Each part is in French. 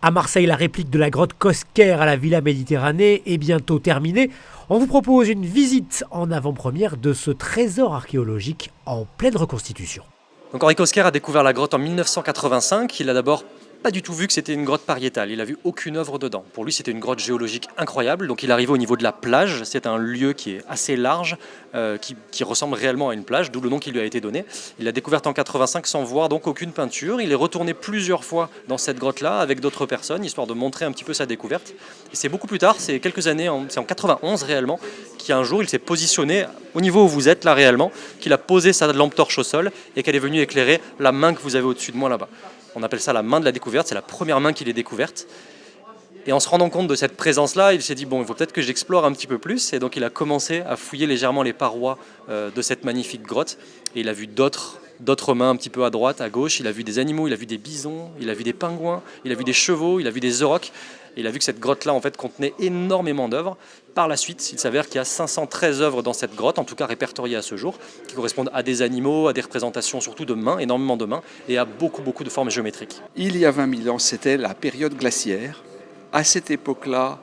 À Marseille, la réplique de la grotte Cosquer à la Villa Méditerranée est bientôt terminée. On vous propose une visite en avant-première de ce trésor archéologique en pleine reconstitution. Donc Henri Cosquer a découvert la grotte en 1985. Il a d'abord pas du tout vu que c'était une grotte pariétale. Il a vu aucune œuvre dedans. Pour lui, c'était une grotte géologique incroyable. Donc il est arrivé au niveau de la plage. C'est un lieu qui est assez large, qui ressemble réellement à une plage, d'où le nom qui lui a été donné. Il l'a découverte en 85 sans voir donc aucune peinture. Il est retourné plusieurs fois dans cette grotte-là avec d'autres personnes, histoire de montrer un petit peu sa découverte. Et c'est beaucoup plus tard, c'est quelques années, c'est en 91 réellement, qu'un jour il s'est positionné au niveau où vous êtes là réellement, qu'il a posé sa lampe torche au sol et qu'elle est venue éclairer la main que vous avez au-dessus de moi là-bas. On appelle ça la main de la découverte, c'est la première main qu'il ait découverte. Et en se rendant compte de cette présence-là, il s'est dit, bon, il faut peut-être que j'explore un petit peu plus. Et donc il a commencé à fouiller légèrement les parois de cette magnifique grotte. Et il a vu d'autres mains un petit peu à droite, à gauche. Il a vu des animaux, il a vu des bisons, il a vu des pingouins, il a vu des chevaux, il a vu des aurochs. Et il a vu que cette grotte-là, en fait, contenait énormément d'œuvres. Par la suite, il s'avère qu'il y a 513 œuvres dans cette grotte, en tout cas répertoriées à ce jour, qui correspondent à des animaux, à des représentations surtout de mains, énormément de mains, et à beaucoup de formes géométriques. Il y a 20 000 ans, c'était la période glaciaire. À cette époque-là,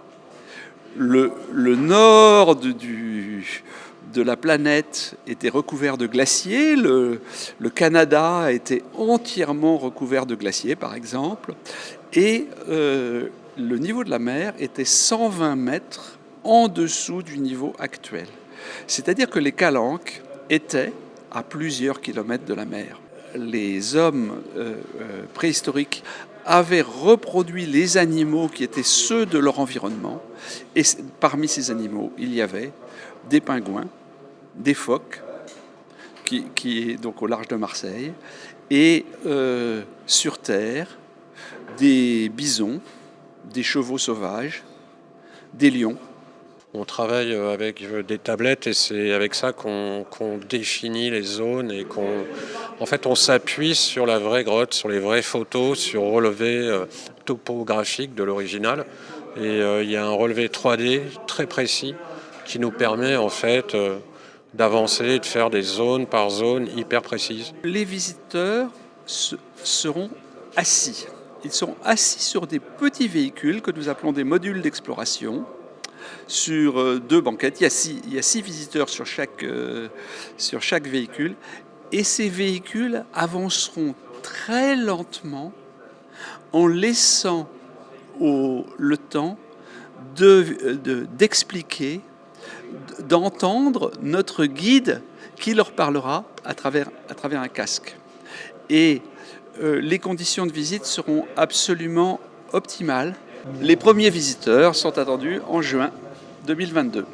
le nord de la planète était recouvert de glaciers. Le Canada était entièrement recouvert de glaciers, par exemple. Et le niveau de la mer était 120 mètres en dessous du niveau actuel. C'est-à-dire que les calanques étaient à plusieurs kilomètres de la mer. Les hommes préhistoriques avaient reproduit les animaux qui étaient ceux de leur environnement. Et parmi ces animaux, il y avait des pingouins, des phoques, qui est donc au large de Marseille, et sur terre, des bisons, des chevaux sauvages, des lions. On travaille avec des tablettes et c'est avec ça qu'on définit les zones et en fait, on s'appuie sur la vraie grotte, sur les vraies photos, sur relevé topographique de l'original. Et il y a un relevé 3D très précis qui nous permet en fait d'avancer, de faire des zones par zone hyper précises. Les visiteurs seront assis. Ils seront assis sur des petits véhicules que nous appelons des modules d'exploration, sur 2 banquettes. Il y a 6 visiteurs sur chaque véhicule. Et ces véhicules avanceront très lentement en laissant le temps d'expliquer, d'entendre notre guide qui leur parlera à travers un casque. Et les conditions de visite seront absolument optimales. Les premiers visiteurs sont attendus en juin 2022.